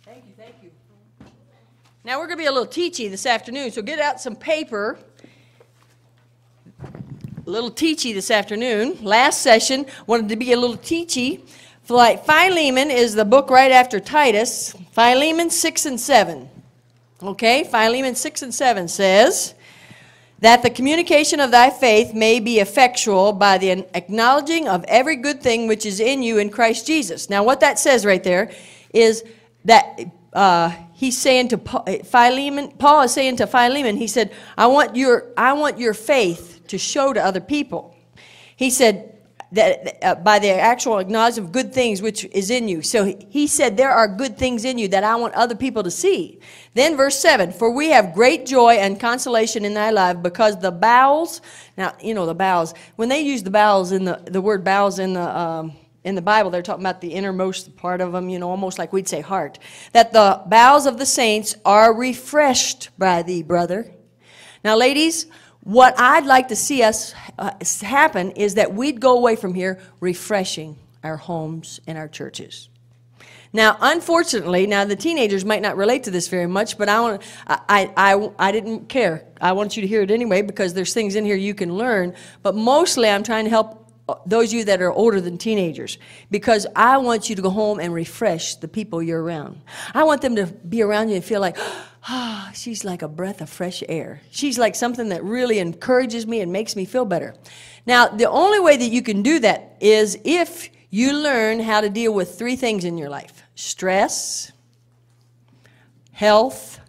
Thank you, thank you. Now we're going to be a little teachy this afternoon, so get out some paper. A little teachy this afternoon. Last session wanted to be a little teachy. Like Philemon is the book right after Titus. Philemon 6 and 7. Okay, Philemon 6 and 7 says that the communication of thy faith may be effectual by the acknowledging of every good thing which is in you in Christ Jesus. Now what that says right there is that he's saying to Philemon, Paul is saying to Philemon, he said, I want your faith to show to other people. He said that by the actual acknowledgement of good things which is in you. So he said there are good things in you that I want other people to see. Then verse 7, for we have great joy and consolation in thy life because the bowels, now you know the bowels, when they use the bowels in the word bowels in the Bible, they're talking about the innermost part of them, you know, almost like we'd say heart. That the bowels of the saints are refreshed by thee, brother. Now, ladies, what I'd like to see us happen is that we'd go away from here refreshing our homes and our churches. Now, unfortunately, now the teenagers might not relate to this very much, but I didn't care. I want you to hear it anyway because there's things in here you can learn. But mostly I'm trying to help those of you that are older than teenagers, because I want you to go home and refresh the people you're around. I want them to be around you and feel like, ah, she's like a breath of fresh air. She's like something that really encourages me and makes me feel better. Now, the only way that you can do that is if you learn how to deal with three things in your life: stress, health,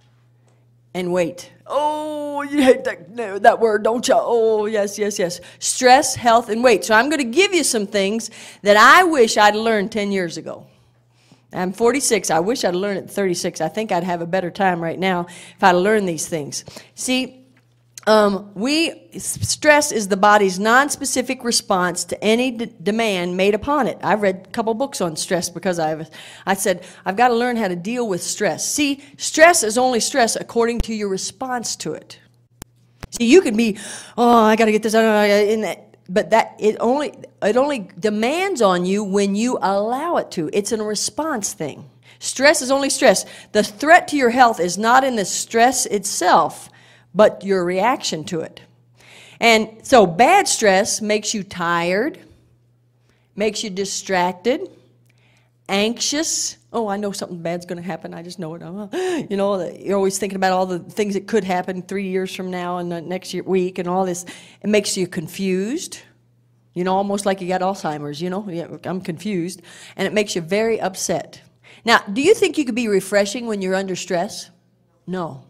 and weight. Oh, you hate that word, don't you? Oh, yes, yes, yes. Stress, health, and weight. So I'm going to give you some things that I wish I'd learned 10 years ago. I'm 46. I wish I'd learned at 36. I think I'd have a better time right now if I'd learned these things. See, stress is the body's non-specific response to any demand made upon it. I've read a couple books on stress because I said, I've got to learn how to deal with stress. See, stress is only stress according to your response to it. See, you can be, oh, I got to get this out, but it only demands on you when you allow it to. It's a response thing. Stress is only stress. The threat to your health is not in the stress itself, but your reaction to it. And so bad stress makes you tired, makes you distracted, anxious. Oh, I know something bad's going to happen. I just know it. You know, you're always thinking about all the things that could happen 3 years from now and next week and all this. It makes you confused. You know, almost like you got Alzheimer's, you know. Yeah, I'm confused. And it makes you very upset. Now, do you think you could be refreshing when you're under stress? No.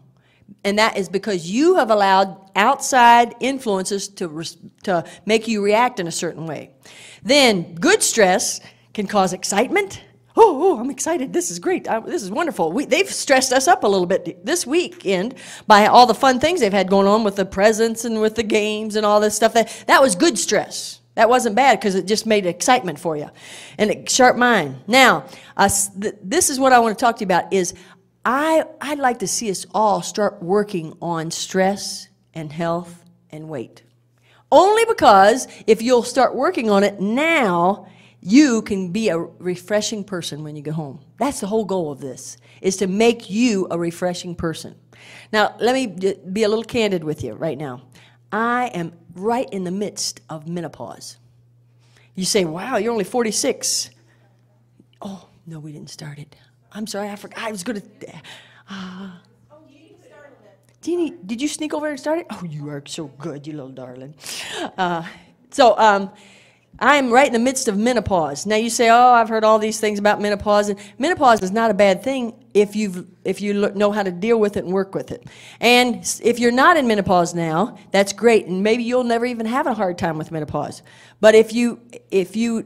And that is because you have allowed outside influences to make you react in a certain way. Then good stress can cause excitement. Oh, I'm excited. This is great. This is wonderful. They've stressed us up a little bit this weekend by all the fun things they've had going on with the presents and with the games and all this stuff. That was good stress. That wasn't bad because it just made excitement for you and a sharp mind. Now, this is what I want to talk to you about is I'd like to see us all start working on stress and health and weight. Only because if you'll start working on it now, you can be a refreshing person when you go home. That's the whole goal of this, is to make you a refreshing person. Now, let me be a little candid with you right now. I am right in the midst of menopause. You say, wow, you're only 46. Oh, no, we didn't start it. I'm sorry, I forgot. I was going to... Jeannie, did you sneak over and start it? Oh, you are so good, you little darling. I am right in the midst of menopause. Now you say, oh, I've heard all these things about menopause. And menopause is not a bad thing if you know how to deal with it and work with it. And if you're not in menopause now, that's great. And maybe you'll never even have a hard time with menopause. But if you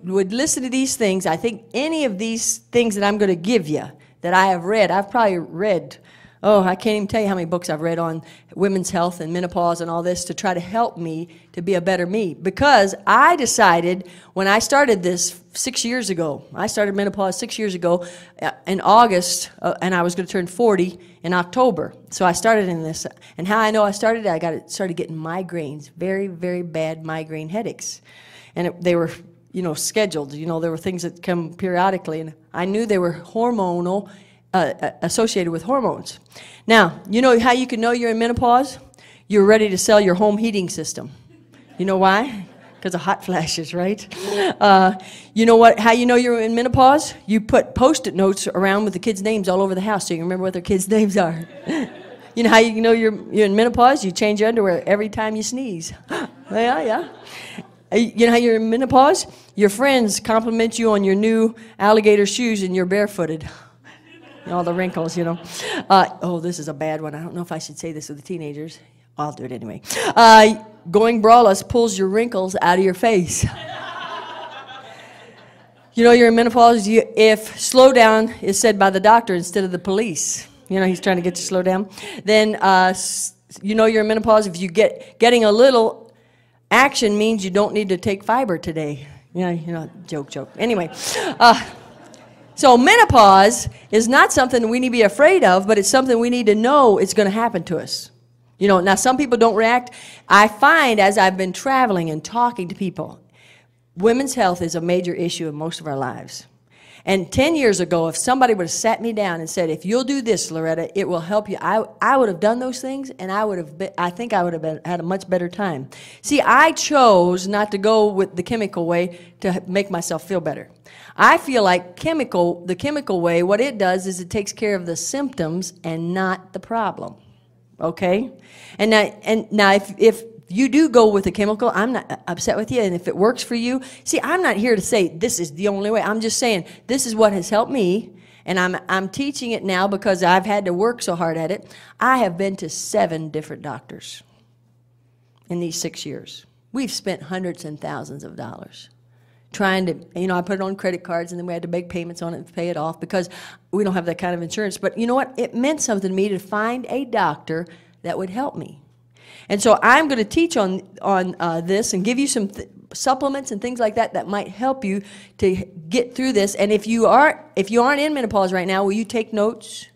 would listen to these things, I think any of these things that I'm going to give you that I have read, I've probably read, oh, I can't even tell you how many books I've read on women's health and menopause and all this to try to help me to be a better me. Because I decided when I started this 6 years ago, I started menopause 6 years ago in August, and I was going to turn 40 in October. So I started in this. And how I know I started, started getting migraines, very, very bad migraine headaches. And they were, scheduled. There were things that come periodically. And I knew they were hormonal associated with hormones. Now, you know how you can know you're in menopause? You're ready to sell your home heating system. You know why? Because of hot flashes, right? You know what? How you know you're in menopause? You put Post-it notes around with the kids' names all over the house so you can remember what their kids' names are. You know how you know you're in menopause? You change your underwear every time you sneeze. Yeah. You know how you're in menopause? Your friends compliment you on your new alligator shoes and you're barefooted. All the wrinkles, you know. Oh, this is a bad one. I don't know if I should say this with the teenagers. I'll do it anyway. Going braless pulls your wrinkles out of your face. You know you're in menopause if slow down is said by the doctor instead of the police. You know, he's trying to get you to slow down. Then you know you're in menopause if you getting a little action means you don't need to take fiber today. You know, joke. Anyway, so menopause is not something we need to be afraid of, but it's something we need to know it's going to happen to us. You know, now some people don't react. I find as I've been traveling and talking to people, women's health is a major issue in most of our lives. And 10 years ago, if somebody would have sat me down and said, if you'll do this, Loretta, it will help you, I would have done those things, and I think I would have had a much better time. See, I chose not to go with the chemical way to make myself feel better. I feel like the chemical way, what it does is it takes care of the symptoms and not the problem. Okay? And now if you do go with a chemical, I'm not upset with you, and if it works for you, see, I'm not here to say this is the only way. I'm just saying this is what has helped me, and I'm teaching it now because I've had to work so hard at it. I have been to 7 different doctors in these 6 years. We've spent hundreds and thousands of dollars trying to, you know, I put it on credit cards, and then we had to make payments on it and pay it off because we don't have that kind of insurance. But you know what? It meant something to me to find a doctor that would help me. And so I'm going to teach on this and give you some supplements and things like that that might help you to get through this. And if you aren't in menopause right now, will you take notes?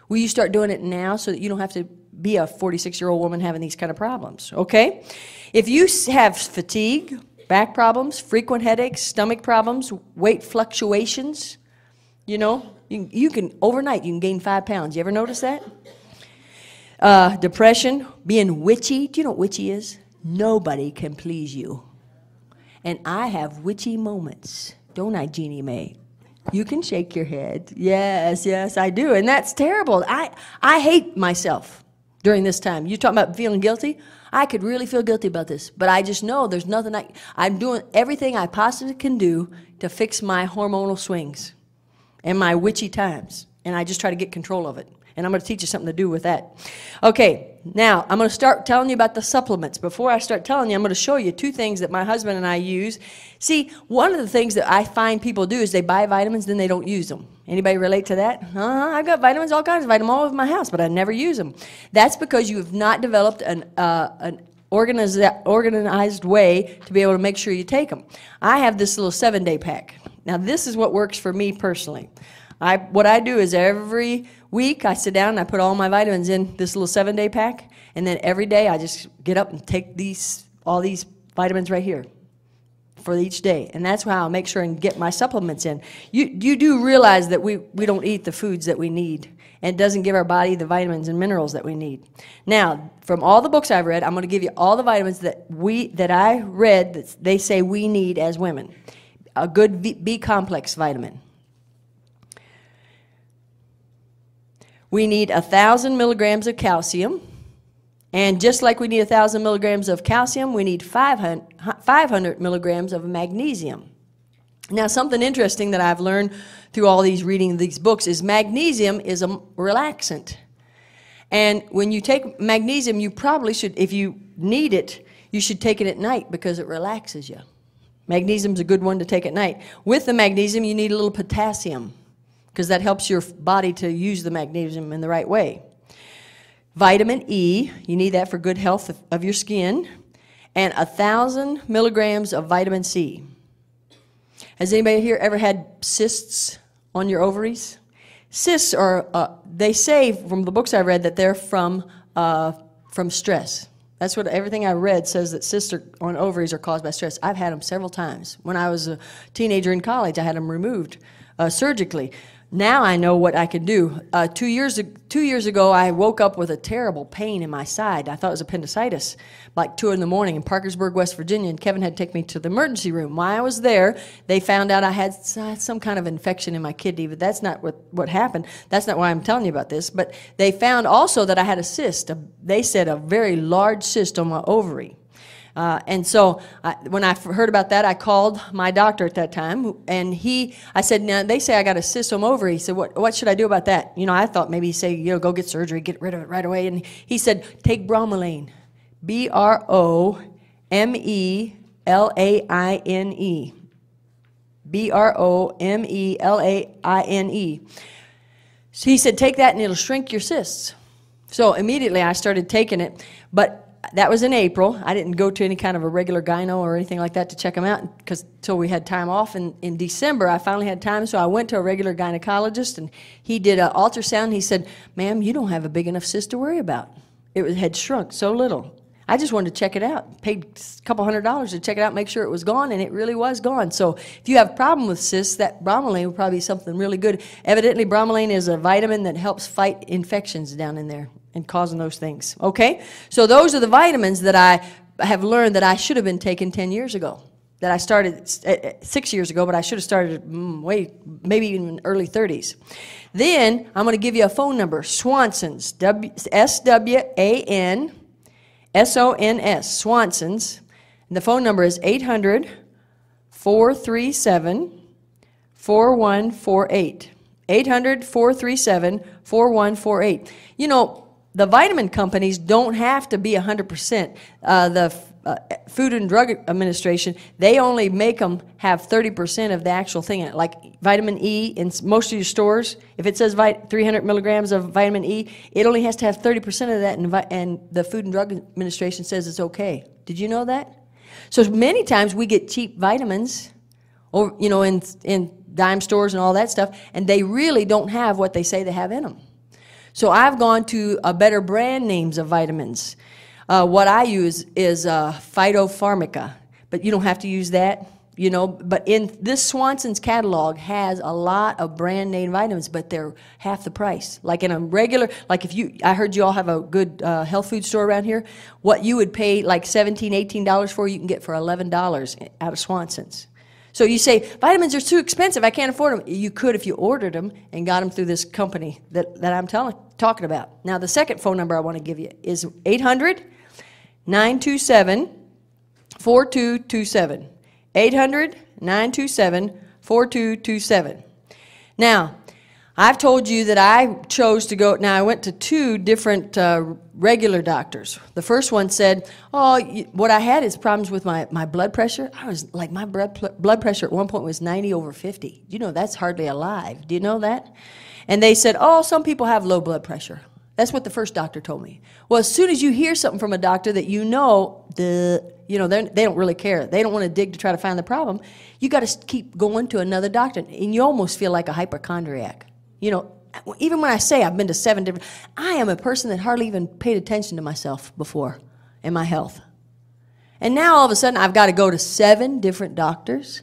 Will you start doing it now so that you don't have to be a 46-year-old woman having these kind of problems? Okay? If you have fatigue, back problems, frequent headaches, stomach problems, weight fluctuations, you know, you can overnight you can gain 5 pounds. You ever notice that? Depression, being witchy. Do you know what witchy is? Nobody can please you. And I have witchy moments, don't I, Jeannie Mae? You can shake your head. Yes, I do. And that's terrible. I hate myself during this time. You're talking about feeling guilty? I could really feel guilty about this. But I just know there's nothing I'm doing everything I possibly can do to fix my hormonal swings and my witchy times. And I just try to get control of it. And I'm going to teach you something to do with that. Okay, now I'm going to start telling you about the supplements. Before I start telling you, I'm going to show you 2 things that my husband and I use. See, one of the things that I find people do is they buy vitamins, then they don't use them. Anybody relate to that? I've got vitamins, all kinds of vitamins all over my house, but I never use them. That's because you have not developed an organized way to be able to make sure you take them. I have this little 7-day pack. Now, this is what works for me personally. What I do is every week I sit down and I put all my vitamins in this little 7-day pack, and then every day I just get up and take all these vitamins right here for each day. And that's how I'll make sure and get my supplements in. You do realize that we don't eat the foods that we need, and it doesn't give our body the vitamins and minerals that we need. Now, from all the books I've read, I'm going to give you all the vitamins that I read that they say we need as women. A good B-complex vitamin. We need 1,000 milligrams of calcium, and just like we need 1,000 milligrams of calcium, we need 500 milligrams of magnesium. Now, something interesting that I've learned through all these reading these books is magnesium is a relaxant. And when you take magnesium, you probably should, if you need it, you should take it at night because it relaxes you. Magnesium's a good one to take at night. With the magnesium, you need a little potassium, because that helps your body to use the magnesium in the right way. Vitamin E, you need that for good health of your skin, and 1,000 milligrams of vitamin C. Has anybody here ever had cysts on your ovaries? Cysts are, they say from the books I read that they're from stress. That's what everything I read says, that cysts on ovaries are caused by stress. I've had them several times. When I was a teenager in college, I had them removed. surgically. Now I know what I can do. 2 years ago, I woke up with a terrible pain in my side. I thought it was appendicitis, like 2 in the morning in Parkersburg, West Virginia, and Kevin had to take me to the emergency room. While I was there, they found out I had some kind of infection in my kidney, but that's not what happened. That's not why I'm telling you about this. But they found also that I had a cyst. They said a very large cyst on my ovary. And so when I heard about that, I called my doctor at that time, and I said, now they say I got a cyst on my ovary. He said, what should I do about that? You know, I thought maybe he'd say, you know, go get surgery, get rid of it right away. And he said, take bromelain, B-R-O-M-E-L-A-I-N-E, B-R-O-M-E-L-A-I-N-E. So he said, take that and it'll shrink your cysts. So immediately I started taking it, but that was in April. I didn't go to any kind of a regular gyno or anything like that to check them out until we had time off. And in December, I finally had time, so I went to a regular gynecologist, and he did an ultrasound. He said, ma'am, you don't have a big enough cyst to worry about. It had shrunk so little. I just wanted to check it out. Paid a couple $100 to check it out, make sure it was gone, and it really was gone. So if you have a problem with cysts, that bromelain would probably be something really good. Evidently, bromelain is a vitamin that helps fight infections down in there and causing those things. Okay? So those are the vitamins that I have learned that I should have been taking 10 years ago. That I started 6 years ago, but I should have started maybe even early 30s. Then I'm going to give you a phone number, Swanson's, S-W-A-N-S-O-N-S, Swanson's. And the phone number is 800-437-4148. 800-437-4148. You know, the vitamin companies don't have to be 100%. The Food and Drug Administration, they only make them have 30% of the actual thing in it. Like vitamin E in most of your stores, if it says 300 milligrams of vitamin E, it only has to have 30% of that, and the Food and Drug Administration says it's okay. Did you know that? So many times we get cheap vitamins, or you know, in dime stores and all that stuff, and they really don't have what they say they have in them. So I've gone to better brand names of vitamins. What I use is Phytopharmaca, but you don't have to use that, you know. But in this Swanson's catalog has a lot of brand name vitamins, but they're half the price. Like in a regular, like I heard you all have a good health food store around here. What you would pay like $17, $18 for, you can get for $11 out of Swanson's. So you say, vitamins are too expensive, I can't afford them. You could if you ordered them and got them through this company that I'm talking about. Now, the second phone number I want to give you is 800-927-4227. 800-927-4227. Now, I've told you that I chose to go. Now, I went to 2 different regular doctors. The first one said, oh, what I had is problems with my blood pressure. I was like, my blood pressure at one point was 90/50. You know, that's hardly alive. Do you know that? And they said, oh, some people have low blood pressure. That's what the first doctor told me. Well, as soon as you hear something from a doctor that you know, they don't really care. They don't want to dig to try to find the problem. You got to keep going to another doctor, and you almost feel like a hypochondriac. You know, even when I say I've been to 7 different, I am a person that hardly even paid attention to myself before and my health. And now all of a sudden I've got to go to 7 different doctors.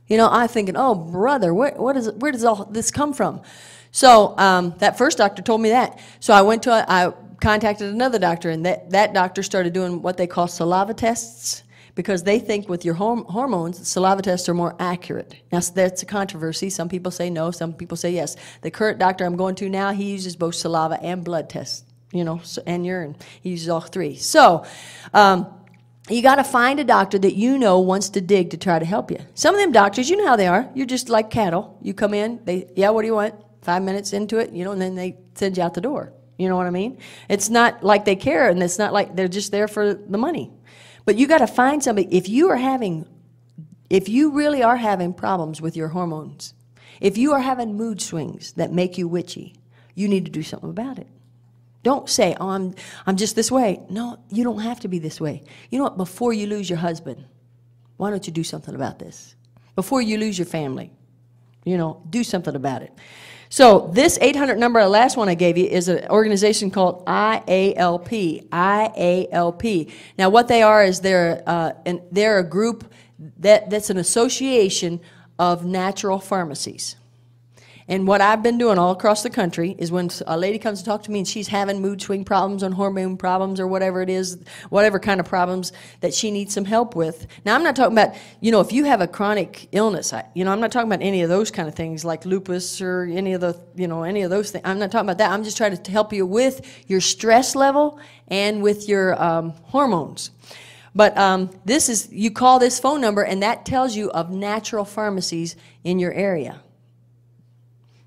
You know, I'm thinking, oh, brother, where does all this come from? So that first doctor told me that. So I contacted another doctor, and that doctor started doing what they call saliva tests, because they think with your hormones, saliva tests are more accurate. Now, that's a controversy. Some people say no, some people say yes. The current doctor I'm going to now, he uses both saliva and blood tests, you know, and urine. He uses all 3. So you got to find a doctor that you know wants to dig to try to help you. Some of them doctors, you know how they are. You're just like cattle. You come in, what do you want? 5 minutes into it, you know, and then they send you out the door. You know what I mean? It's not like they care, and it's not like they're just there for the money. But you got to find somebody. If you really are having problems with your hormones, if you are having mood swings that make you witchy, you need to do something about it. Don't say, oh, I'm just this way. No, you don't have to be this way. You know what? Before you lose your husband, why don't you do something about this? Before you lose your family, you know, do something about it. So this 800 number, the last one I gave you, is an organization called IALP. IALP. Now what they are is they're a group that's an association of natural pharmacies. And what I've been doing all across the country is when a lady comes to talk to me and she's having mood swing problems and hormone problems or whatever it is, whatever kind of problems that she needs some help with. Now, I'm not talking about, if you have a chronic illness, I'm not talking about any of those kind of things like lupus or any of those things. I'm not talking about that. I'm just trying to help you with your stress level and with your hormones. But you call this phone number and that tells you of natural pharmacies in your area.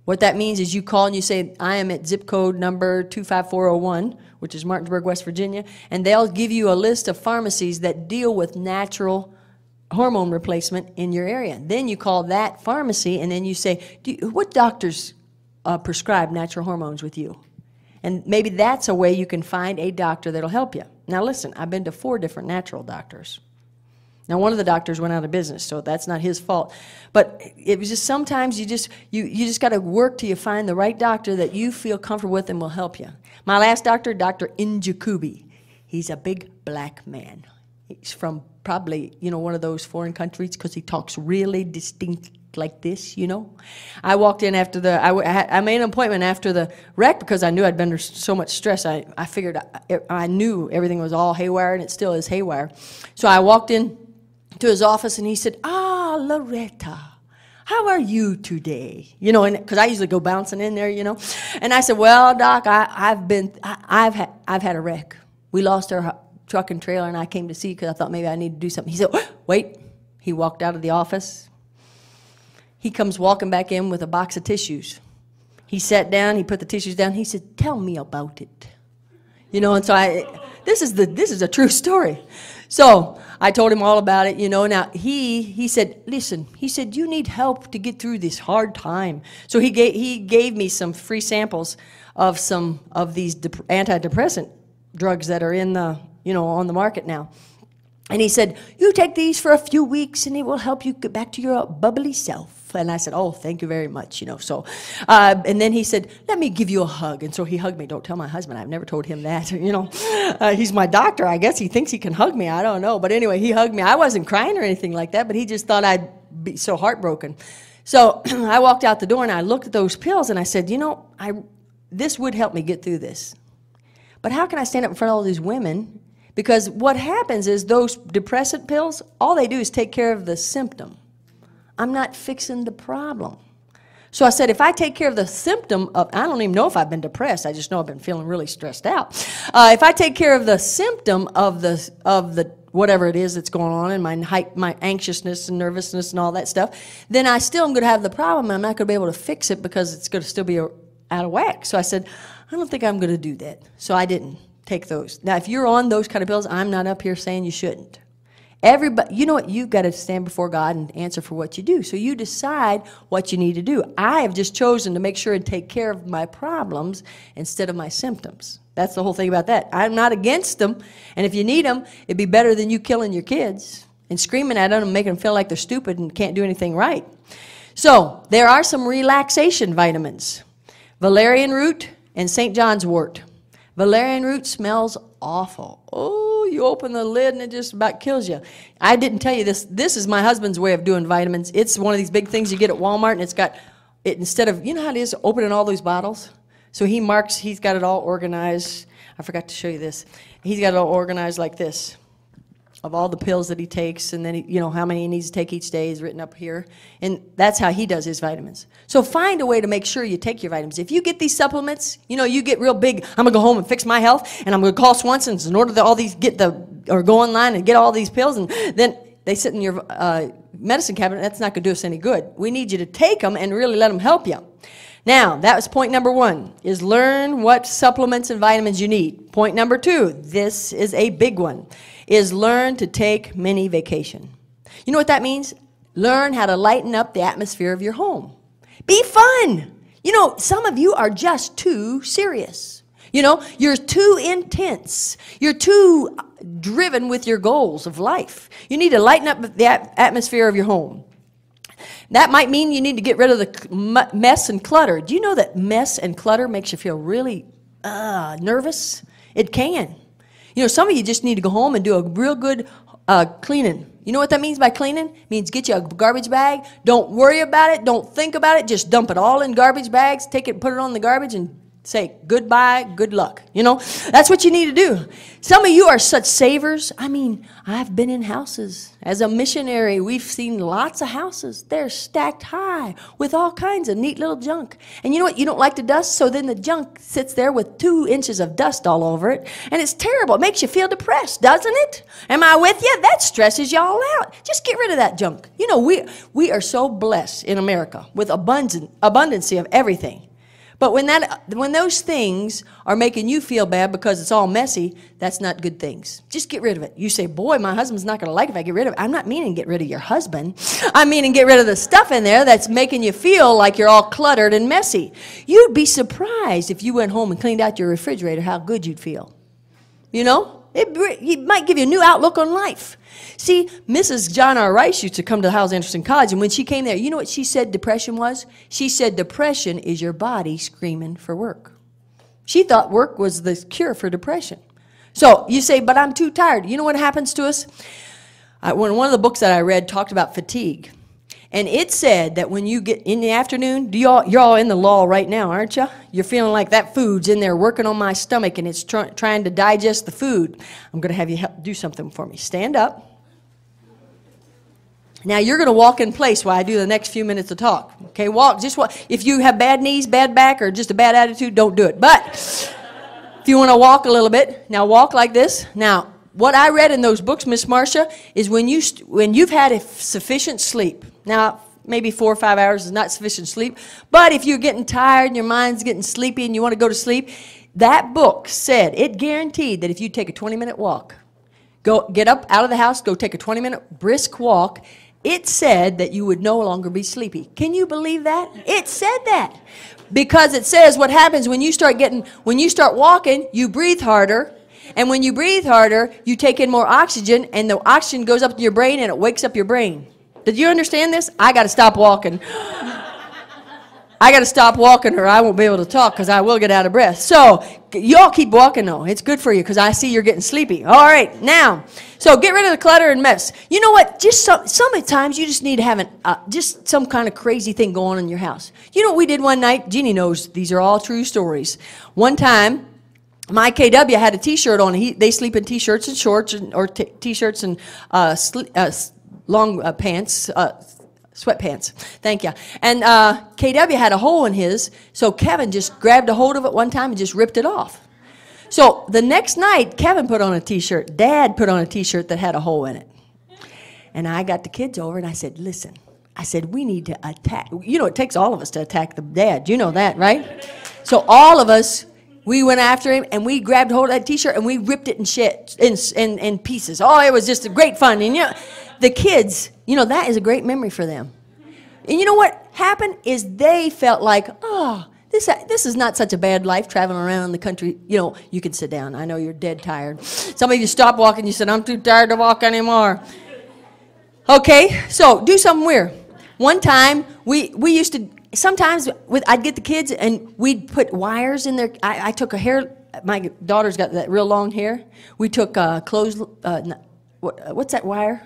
What that means is you call and you say, I am at zip code number 25401, which is Martinsburg, West Virginia, and they'll give you a list of pharmacies that deal with natural hormone replacement in your area. Then you call that pharmacy and then you say, what doctors prescribe natural hormones with you? And maybe that's a way you can find a doctor that'll help you. Now listen, I've been to 4 different natural doctors. Now, one of the doctors went out of business, so that's not his fault. But it was just sometimes you just got to work till you find the right doctor that you feel comfortable with and will help you. My last doctor, Dr. Njakubi, he's a big black man. He's from probably, one of those foreign countries because he talks really distinct like this, I walked in after I made an appointment after the wreck because I knew I'd been under so much stress. I figured I knew everything was all haywire, and it still is haywire. So I walked in to his office, and he said, Loretta, how are you today? Because I usually go bouncing in there, And I said, well, Doc, I've had a wreck. We lost our truck and trailer, and I came to see you because I thought maybe I need to do something. He said, wait. He walked out of the office. He comes walking back in with a box of tissues. He sat down. He put the tissues down. He said, tell me about it. And so this is a true story. So I told him all about it, Now, he said, listen, he said, you need help to get through this hard time. So he gave me some free samples of some of these antidepressant drugs that are in the, on the market now. And he said, you take these for a few weeks and it will help you get back to your bubbly self. And I said, oh, thank you very much, So, and then he said, let me give you a hug. And so he hugged me. Don't tell my husband. I've never told him that, He's my doctor. I guess he thinks he can hug me. I don't know. But anyway, he hugged me. I wasn't crying or anything like that, but he just thought I'd be so heartbroken. So I walked out the door and I looked at those pills and I said, this would help me get through this. But how can I stand up in front of all these women? Because what happens is those depressant pills, all they do is take care of the symptom. I'm not fixing the problem. So I said, if I take care of the symptom of, I don't even know if I've been depressed. I just know I've been feeling really stressed out. If I take care of the symptom of the whatever it is that's going on in my anxiousness and nervousness and all that stuff, then I still am going to have the problem. And I'm not going to be able to fix it because it's going to still be out of whack. So I said, I don't think I'm going to do that. So I didn't take those. Now, if you're on those kind of pills, I'm not up here saying you shouldn't. Everybody, you know what? You've got to stand before God and answer for what you do. So you decide what you need to do. I have just chosen to make sure and take care of my problems instead of my symptoms. That's the whole thing about that. I'm not against them. And if you need them, it'd be better than you killing your kids and screaming at them and making them feel like they're stupid and can't do anything right. So there are some relaxation vitamins. Valerian root and St. John's wort. Valerian root smells awful. Oh, you open the lid and it just about kills you. I didn't tell you this. This is my husband's way of doing vitamins. It's one of these big things you get at Walmart, and it's got it instead of, how it is opening all those bottles? So he's got it all organized. I forgot to show you this. He's got it all organized like this, of all the pills that he takes, and then how many he needs to take each day is written up here. And that's how he does his vitamins. So find a way to make sure you take your vitamins. If you get these supplements, you get real big, I'm going to go home and fix my health, and I'm going to call Swanson's in order to or go online and get all these pills, and then they sit in your medicine cabinet. That's not going to do us any good. We need you to take them and really let them help you. Now, that was point number 1, is learn what supplements and vitamins you need. Point number 2, this is a big one, is learn to take mini vacation. You know what that means? Learn how to lighten up the atmosphere of your home. Be fun. Some of you are just too serious. You're too intense. You're too driven with your goals of life. You need to lighten up the atmosphere of your home. That might mean you need to get rid of the mess and clutter. Do you know that mess and clutter makes you feel really nervous? It can. Some of you just need to go home and do a real good cleaning You know what that means by cleaning? It means get you a garbage bag. Don't worry about it. Don't think about it. Just dump it all in garbage bags. Take it and put it on the garbage and say goodbye, good luck. You know, that's what you need to do. Some of you are such savers. I mean, I've been in houses. As a missionary, we've seen lots of houses. They're stacked high with all kinds of neat little junk. And you know what? You don't like the dust, so then the junk sits there with 2 inches of dust all over it. And it's terrible. It makes you feel depressed, doesn't it? Am I with you? That stresses y'all out. Just get rid of that junk. You know, we are so blessed in America with abundance of everything. But when those things are making you feel bad because it's all messy, that's not good things. Just get rid of it. You say, boy, my husband's not going to like it if I get rid of it. I'm not meaning get rid of your husband. I mean get rid of the stuff in there that's making you feel like you're all cluttered and messy. You'd be surprised if you went home and cleaned out your refrigerator how good you'd feel. You know? It might give you a new outlook on life. See, Mrs. John R. Rice used to come to Howells Anderson College, and when she came there, you know what she said depression was? She said depression is your body screaming for work. She thought work was the cure for depression. So you say, but I'm too tired. You know what happens to us? One of the books that I read talked about fatigue. And it said that when you get in the afternoon, you're all in the lull right now, aren't you? You're feeling like that food's in there working on my stomach and it's trying to digest the food. I'm going to have you do something for me. Stand up. Now you're going to walk in place while I do the next few minutes of talk. Okay, walk. Just walk. If you have bad knees, bad back, or just a bad attitude, don't do it. But if you want to walk a little bit, now walk like this. Now, what I read in those books, Miss Marcia, is when you've had sufficient sleep. Now, maybe 4 or 5 hours is not sufficient sleep, but if you're getting tired and your mind's getting sleepy and you want to go to sleep, that book said, it guaranteed that if you take a 20-minute walk, get up out of the house, go take a 20-minute brisk walk, it said that you would no longer be sleepy. Can you believe that? It said that. Because it says what happens when you start walking, you breathe harder. And when you breathe harder, you take in more oxygen, and the oxygen goes up to your brain, and it wakes up your brain. Did you understand this? I got to stop walking. I got to stop walking, or I won't be able to talk because I will get out of breath. So y'all keep walking, though. It's good for you because I see you're getting sleepy. All right, now, so get rid of the clutter and mess. You know what? Just sometimes you just need to have just some kind of crazy thing going on in your house. You know what we did one night? Jeannie knows these are all true stories. One time, my KW had a T-shirt on. They sleep in T-shirts and shorts, or T-shirts and long pants, sweatpants. Thank you. And KW had a hole in his, so Kevin just grabbed a hold of it one time and just ripped it off. So the next night, Kevin put on a T-shirt. Dad put on a T-shirt that had a hole in it. And I got the kids over, and I said, listen. I said, we need to attack. You know, it takes all of us to attack the dad. You know that, right? So all of us, we went after him, and we grabbed hold of that T-shirt, and we ripped it in pieces. Oh, it was just great fun. And, you know, the kids, you know, that is a great memory for them. And you know what happened is they felt like, oh, this is not such a bad life traveling around the country. You know, you can sit down. I know you're dead tired. Some of you stop walking. You said, I'm too tired to walk anymore. Okay, so do something weird. One time, we used to... Sometimes I'd get the kids and we'd put wires in their. I took a hair. My daughter's got that real long hair. We took what's that wire?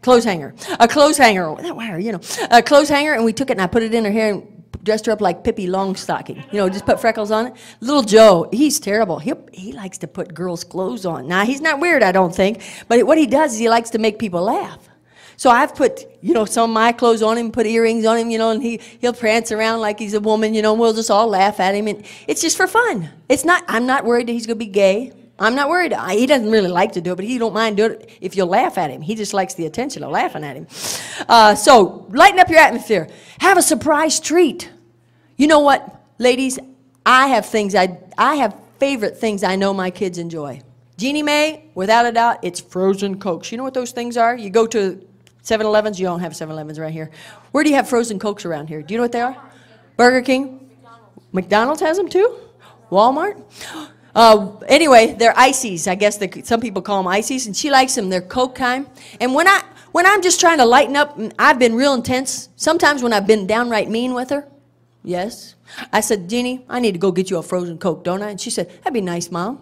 Clothes hanger. A clothes hanger. That wire, you know. A clothes hanger, and we took it and I put it in her hair and dressed her up like Pippi Longstocking. You know, just put freckles on it. Little Joe, he's terrible. He likes to put girls' clothes on. Now, he's not weird, I don't think. But what he does is he likes to make people laugh. So I've put, you know, some of my clothes on him, put earrings on him, you know, and he'll prance around like he's a woman, you know, and we'll just all laugh at him. And it's just for fun. I'm not worried that he's going to be gay. I'm not worried. He doesn't really like to do it, but he don't mind doing it if you'll laugh at him. He just likes the attention of laughing at him. So lighten up your atmosphere. Have a surprise treat. You know what, ladies? I have favorite things I know my kids enjoy. Jeannie Mae, without a doubt, it's frozen Cokes. You know what those things are? You go to 7-Elevens, you don't have 7-Elevens right here. Where do you have frozen Cokes around here? Do you know what they are? Burger King? McDonald's has them too? Walmart? Anyway, they're ices. I guess some people call them ices, and she likes them. They're Coke kind. And when I'm just trying to lighten up, and I've been real intense, sometimes when I've been downright mean with her, yes, I said, Jeannie, I need to go get you a frozen Coke, don't I? And she said, that'd be nice, Mom.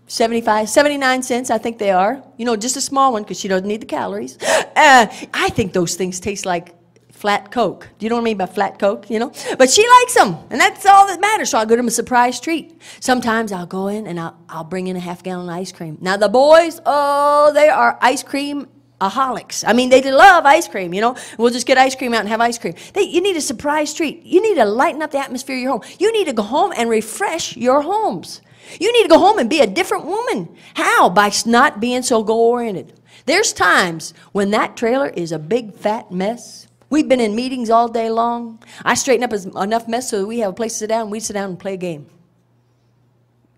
75, 79 cents, I think they are. You know, just a small one because she doesn't need the calories. I think those things taste like flat Coke. Do you know what I mean by flat Coke, you know? But she likes them, and that's all that matters. So I'll give them a surprise treat. Sometimes I'll go in and I'll bring in a half-gallon of ice cream. Now, the boys, oh, they are ice cream aholics. I mean, they love ice cream, you know. We'll just get ice cream out and have ice cream. You need a surprise treat. You need to lighten up the atmosphere of your home. You need to go home and refresh your homes. You need to go home and be a different woman. How? By not being so goal-oriented. There's times when that trailer is a big, fat mess. We've been in meetings all day long. I straighten up enough mess so that we have a place to sit down. We sit down and play a game.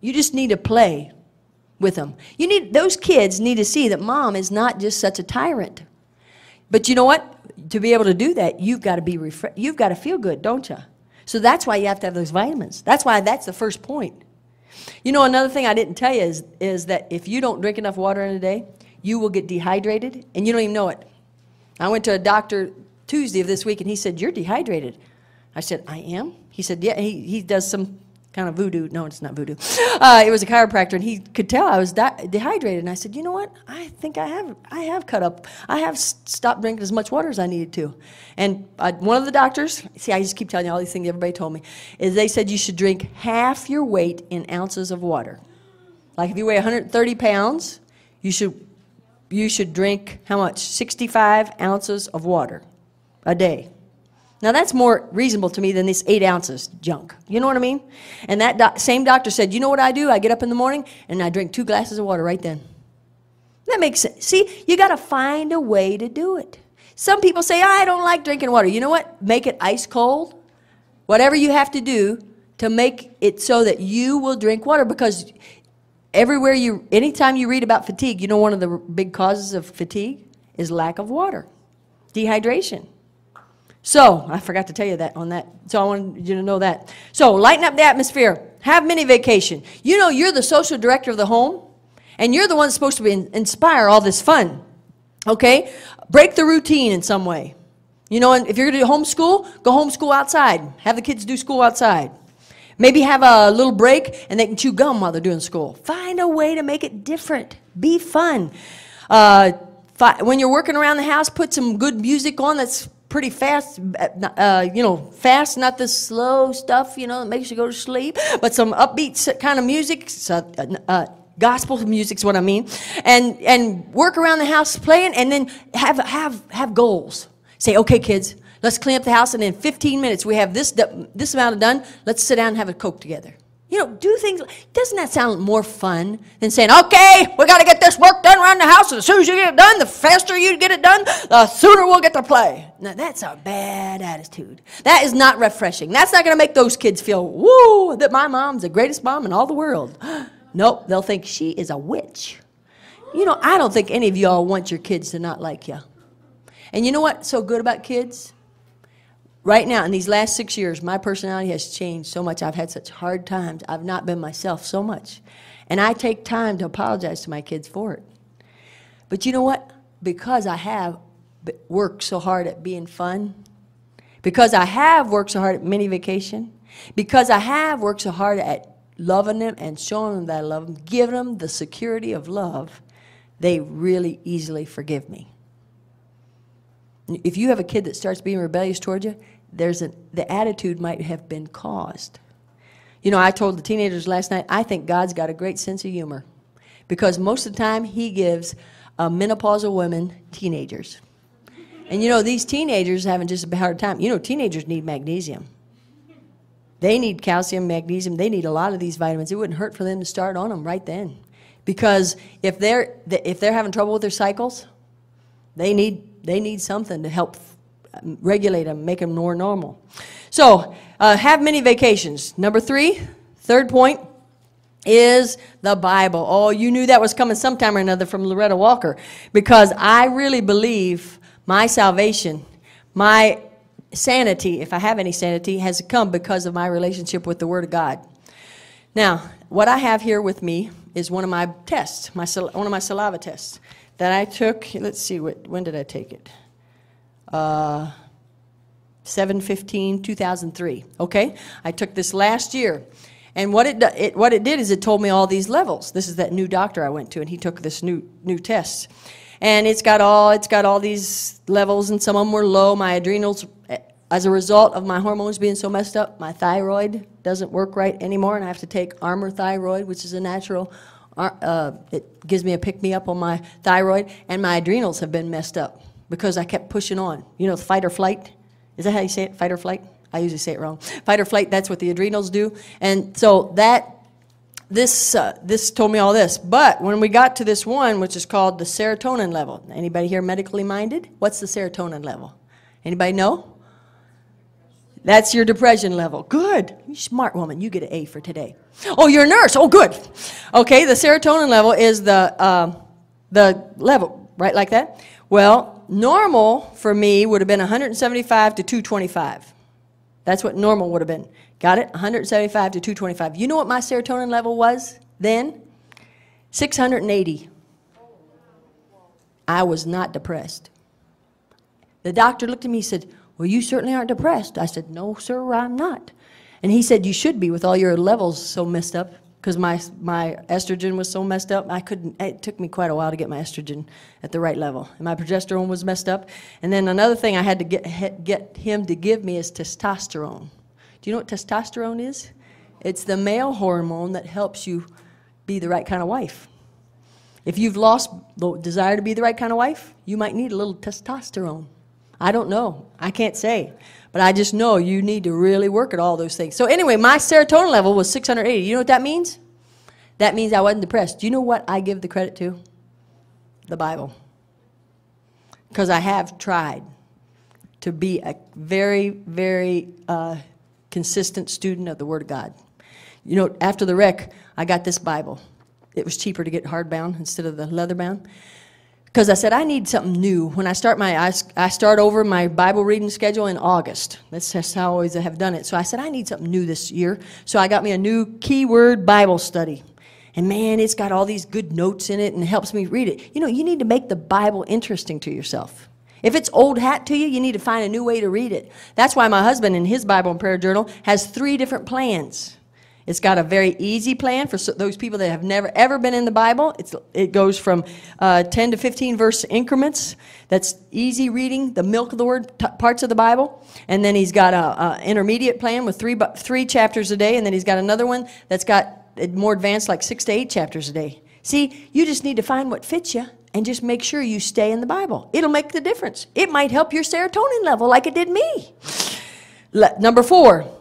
You just need to play with them. Those kids need to see that mom is not just such a tyrant. But you know what? To be able to do that, you've got to be you've got to feel good, don't you? So that's why you have to have those vitamins. That's why that's the first point. You know, another thing I didn't tell you is that if you don't drink enough water in a day, you will get dehydrated, and you don't even know it. I went to a doctor Tuesday of this week, and he said, "You're dehydrated." I said, "I am?" He said, "Yeah." He does some kind of voodoo. No, it's not voodoo. It was a chiropractor, and he could tell I was dehydrated. And I said, "You know what? I think I have cut up. I have stopped drinking as much water as I needed to." And one of the doctors, see, I just keep telling you all these things everybody told me, is they said you should drink half your weight in ounces of water. Like if you weigh 130 pounds, you should drink how much? 65 ounces of water a day. Now that's more reasonable to me than this 8 ounces junk. You know what I mean? And that same doctor said, "You know what I do? I get up in the morning and I drink 2 glasses of water right then." That makes sense. See, you got to find a way to do it. Some people say, "I don't like drinking water." You know what? Make it ice cold. Whatever you have to do to make it so that you will drink water, because anytime you read about fatigue, you know one of the big causes of fatigue is lack of water, dehydration. So, I forgot to tell you that on that. So I wanted you to know that. So, lighten up the atmosphere. Have mini vacation. You know, you're the social director of the home, and you're the one that's supposed to inspire all this fun. Okay? Break the routine in some way. You know, and if you're going to do homeschool, go homeschool outside. Have the kids do school outside. Maybe have a little break, and they can chew gum while they're doing school. Find a way to make it different. Be fun. When you're working around the house, put some good music on that's pretty fast, fast, not the slow stuff, that makes you go to sleep, but some upbeat kind of music, gospel music's what I mean, and work around the house playing, and then have goals. Say, "Okay, kids, let's clean up the house, and in 15 minutes we have this amount of done. Let's sit down and have a Coke together." Do things. Doesn't that sound more fun than saying, "Okay, we got to get this work done around the house, and as soon as you get it done, the faster you get it done, the sooner we'll get to play"? Now, that's a bad attitude. That is not refreshing. That's not going to make those kids feel, "Woo, that my mom's the greatest mom in all the world." Nope, they'll think she is a witch. I don't think any of y'all want your kids to not like you. And you know what's so good about kids? Right now, in these last 6 years, my personality has changed so much. I've had such hard times. I've not been myself so much. And I take time to apologize to my kids for it. But you know what? Because I have worked so hard at being fun, because I have worked so hard at mini vacation, because I have worked so hard at loving them and showing them that I love them, giving them the security of love, they really easily forgive me. If you have a kid that starts being rebellious toward you, the attitude might have been caused. I told the teenagers last night, I think God's got a great sense of humor, because most of the time he gives menopausal women teenagers. And these teenagers having just a hard time. Teenagers need magnesium. They need calcium, magnesium. They need a lot of these vitamins. It wouldn't hurt for them to start on them right then, because if they're having trouble with their cycles, they need something to help regulate them, make them more normal. So, have many vacations. Number 3, third point, is the Bible. Oh, you knew that was coming sometime or another from Loretta Walker, because I really believe my salvation, my sanity, if I have any sanity, has come because of my relationship with the Word of God. Now, what I have here with me is one of my tests, one of my saliva tests that I took. Let's see, when did I take it? 7/15/2003. Okay, I took this last year, And what it did is it told me all these levels. This is that new doctor I went to, and he took this new test. And it's got all these levels, and some of them were low. My adrenals, as a result of my hormones being so messed up, my thyroid doesn't work right anymore, and I have to take Armor Thyroid, which is a natural, it gives me a pick-me-up on my thyroid, and my adrenals have been messed up because I kept pushing on. You know, fight or flight? Is that how you say it, fight or flight? I usually say it wrong. Fight or flight, that's what the adrenals do. And so this told me all this. But when we got to this one, which is called the serotonin level. Anybody here medically minded? What's the serotonin level? Anybody know? That's your depression level. Good. You smart woman. You get an A for today. Oh, you're a nurse. Oh, good. Okay, the serotonin level is the level, right, like that? Well, normal for me would have been 175 to 225. That's what normal would have been. Got it? 175 to 225. You know what my serotonin level was then? 680. I was not depressed. The doctor looked at me and said, well, you certainly aren't depressed. I said, no, sir, I'm not. And he said, you should be with all your levels so messed up, because my estrogen was so messed up. It took me quite a while to get my estrogen at the right level. And my progesterone was messed up. And then another thing I had to get him to give me is testosterone. Do you know what testosterone is? It's the male hormone that helps you be the right kind of wife. If you've lost the desire to be the right kind of wife, you might need a little testosterone. I don't know. I can't say. But I just know you need to really work at all those things. So anyway, my serotonin level was 680. You know what that means? That means I wasn't depressed. Do you know what I give the credit to? The Bible. Because I have tried to be a very, very consistent student of the Word of God. You know, after the wreck, I got this Bible. It was cheaper to get hardbound instead of the leatherbound. Because I said, I need something new. When I start over my Bible reading schedule in August. That's just how I always have done it. So I said, I need something new this year. So I got me a new keyword Bible study. And man, it's got all these good notes in it and helps me read it. You know, you need to make the Bible interesting to yourself. If it's old hat to you, you need to find a new way to read it. That's why my husband in his Bible and prayer journal has 3 different plans. It's got a very easy plan for those people that have never, ever been in the Bible. It goes from 10 to 15 verse increments. That's easy reading, the milk of the word parts of the Bible. And then he's got an intermediate plan with 3 chapters a day. And then he's got another one that's got more advanced, like 6 to 8 chapters a day. See, you just need to find what fits you and just make sure you stay in the Bible. It'll make the difference. It might help your serotonin level like it did me. Number 4.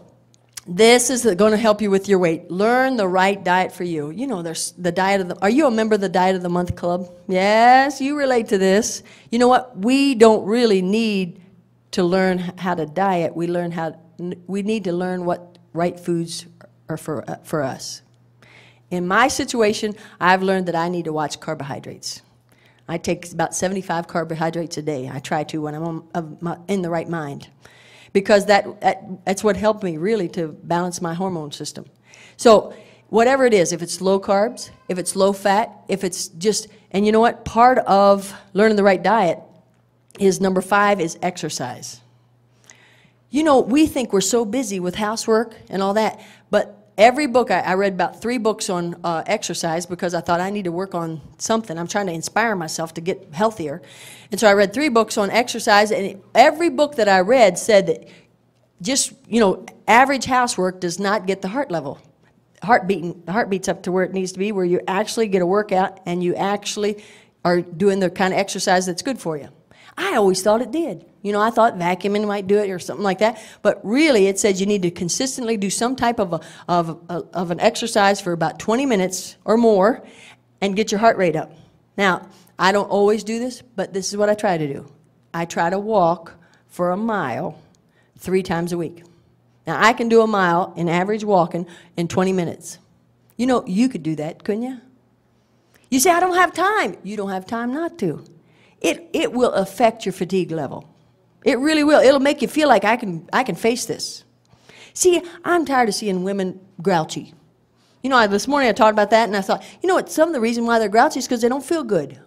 This is going to help you with your weight. Learn the right diet for you. You know, there's the diet of the... Are you a member of the Diet of the Month Club? Yes, you relate to this. You know what? We don't really need to learn how to diet. We need to learn what right foods are for us. In my situation, I've learned that I need to watch carbohydrates. I take about 75 carbohydrates a day. I try to when I'm in the right mind. Because that's what helped me really to balance my hormone system. So whatever it is, if it's low carbs, if it's low fat, if it's just, and you know what, part of learning the right diet is number 5 is exercise. You know, we think we're so busy with housework and all that, but every book, I read about 3 books on exercise because I thought I need to work on something. I'm trying to inspire myself to get healthier. And so I read 3 books on exercise, and every book that I read said that just, you know, average housework does not get the the heart beats up to where it needs to be, where you actually get a workout and you actually are doing the kind of exercise that's good for you. I always thought it did. You know, I thought vacuuming might do it or something like that. But really, it says you need to consistently do some type of an exercise for about 20 minutes or more and get your heart rate up. Now, I don't always do this, but this is what I try to do. I try to walk for a mile 3 times a week. Now, I can do a mile in average walking in 20 minutes. You know, you could do that, couldn't you? You say, I don't have time. You don't have time not to. It will affect your fatigue level. It really will. It'll make you feel like I can face this. See, I'm tired of seeing women grouchy. You know, this morning I talked about that, and I thought, you know what, some of the reason why they're grouchy is because they don't feel good.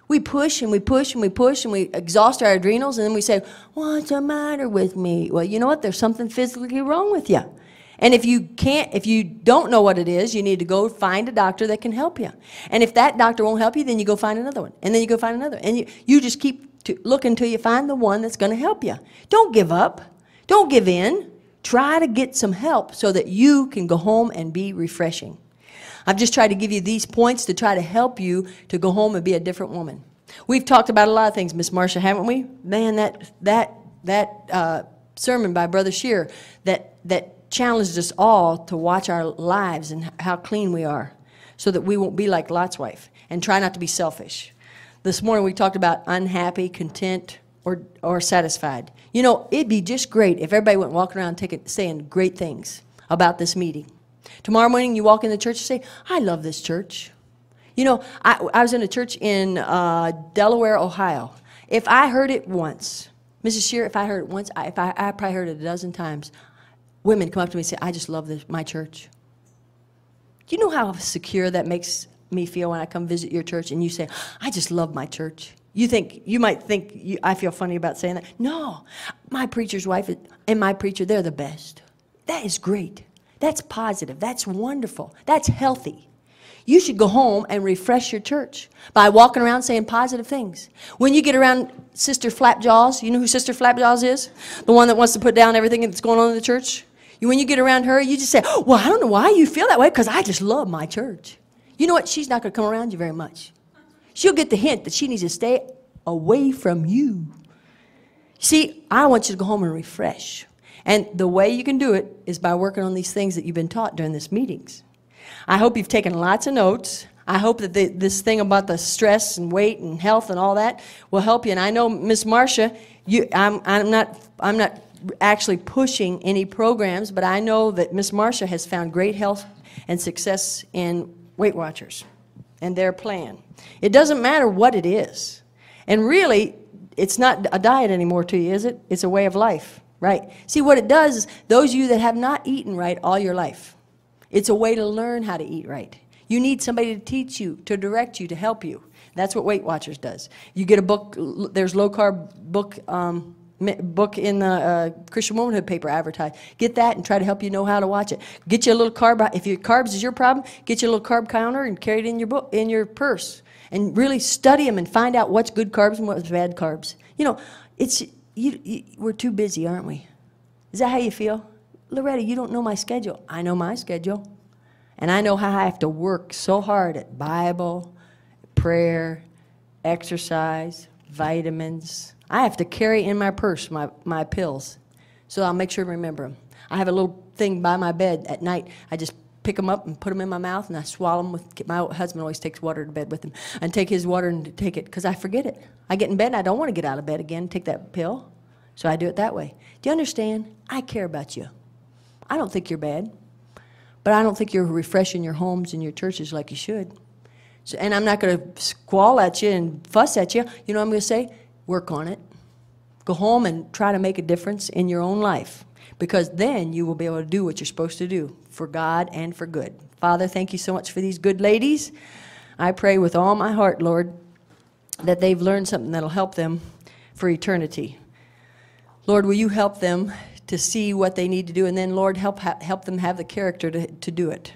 We push and we push and we push and we exhaust our adrenals, and then we say, what's the matter with me? Well, you know what, there's something physically wrong with you. And if you don't know what it is, you need to go find a doctor that can help you. And if that doctor won't help you, then you go find another one. And then you go find another. And you just keep looking until you find the one that's going to help you. Don't give up. Don't give in. Try to get some help so that you can go home and be refreshing. I've just tried to give you these points to try to help you to go home and be a different woman. We've talked about a lot of things, Miss Marcia, haven't we? Man, that sermon by Brother Shear that challenged us all to watch our lives and how clean we are so that we won't be like Lot's wife, and try not to be selfish. This morning we talked about unhappy, content, or satisfied. You know, it'd be just great if everybody went walking around saying great things about this meeting. Tomorrow morning you walk in the church and say, I love this church. You know, I was in a church in Delaware, Ohio. If I heard it once, Mrs. Shear, if I heard it once, I probably heard it a dozen times. Women come up to me and say, I just love my church. Do you know how secure that makes me feel when I come visit your church and you say, I just love my church? You might think I feel funny about saying that. No, my preacher's wife and my preacher, they're the best. That is great. That's positive. That's wonderful. That's healthy. You should go home and refresh your church by walking around saying positive things. When you get around Sister Flapjaws, you know who Sister Flapjaws is? The one that wants to put down everything that's going on in the church? When you get around her, you just say, well, I don't know why you feel that way, because I just love my church. You know what? She's not going to come around you very much. She'll get the hint that she needs to stay away from you. See, I want you to go home and refresh. And the way you can do it is by working on these things that you've been taught during these meetings. I hope you've taken lots of notes. I hope that this thing about the stress and weight and health and all that will help you. And I know, Miss Marcia, I'm not actually pushing any programs, but I know that Miss Marcia has found great health and success in Weight Watchers and their plan. It doesn't matter what it is. And really, it's not a diet anymore to you, is it? It's a way of life, right? See, what it does is those of you that have not eaten right all your life, it's a way to learn how to eat right. You need somebody to teach you, to direct you, to help you. That's what Weight Watchers does. You get a book, there's low-carb book in the Christian Womanhood paper advertised. Get that and try to help you know how to watch it. Get you a little carb. If your carbs is your problem, get you a little carb counter and carry it in your book, in your purse, and really study them and find out what's good carbs and what's bad carbs. You know, we're too busy, aren't we? Is that how you feel? Loretta, you don't know my schedule. I know my schedule. And I know how I have to work so hard at Bible, prayer, exercise, vitamins. I have to carry in my purse my pills, so I'll make sure to remember them. I have a little thing by my bed at night. I just pick them up and put them in my mouth, and I swallow them. My husband always takes water to bed with him, and take his water and take it, because I forget it. I get in bed, and I don't want to get out of bed again and take that pill, so I do it that way. Do you understand? I care about you. I don't think you're bad, but I don't think you're refreshing your homes and your churches like you should. So, and I'm not going to squall at you and fuss at you. You know what I'm going to say? Work on it. Go home and try to make a difference in your own life, because then you will be able to do what you're supposed to do for God and for good. Father, thank you so much for these good ladies. I pray with all my heart, Lord, that they've learned something that'll help them for eternity. Lord, will you help them to see what they need to do, and then, Lord, help them have the character to do it.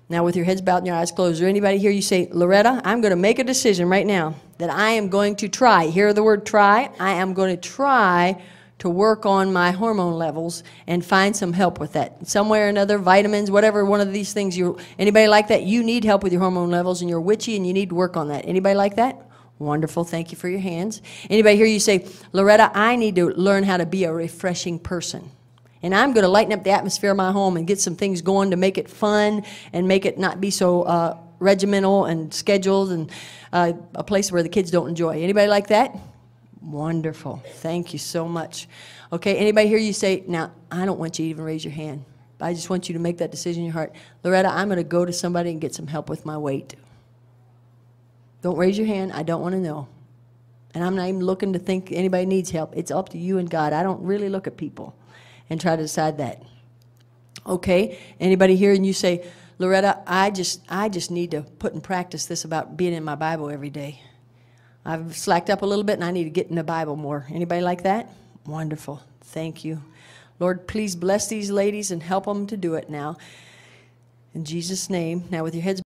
Now, with your heads bowed and your eyes closed, is there anybody here you say, Loretta, I'm going to make a decision right now that I am going to try. Hear the word try. I am going to try to work on my hormone levels and find some help with that. Some way or another, vitamins, whatever one of these things. Anybody like that? You need help with your hormone levels, and you're witchy, and you need to work on that. Anybody like that? Wonderful. Thank you for your hands. Anybody here you say, Loretta, I need to learn how to be a refreshing person. And I'm going to lighten up the atmosphere of my home and get some things going to make it fun and make it not be so regimental and scheduled and a place where the kids don't enjoy. Anybody like that? Wonderful. Thank you so much. Okay, anybody here you say, now, I don't want you to even raise your hand. I just want you to make that decision in your heart. Loretta, I'm going to go to somebody and get some help with my weight. Don't raise your hand. I don't want to know. And I'm not even looking to think anybody needs help. It's up to you and God. I don't really look at people and try to decide that. Okay? Anybody here and you say, Loretta, I just need to put in practice this about being in my Bible every day. I've slacked up a little bit and I need to get in the Bible more. Anybody like that? Wonderful. Thank you. Lord, please bless these ladies and help them to do it now. In Jesus' name. Now with your heads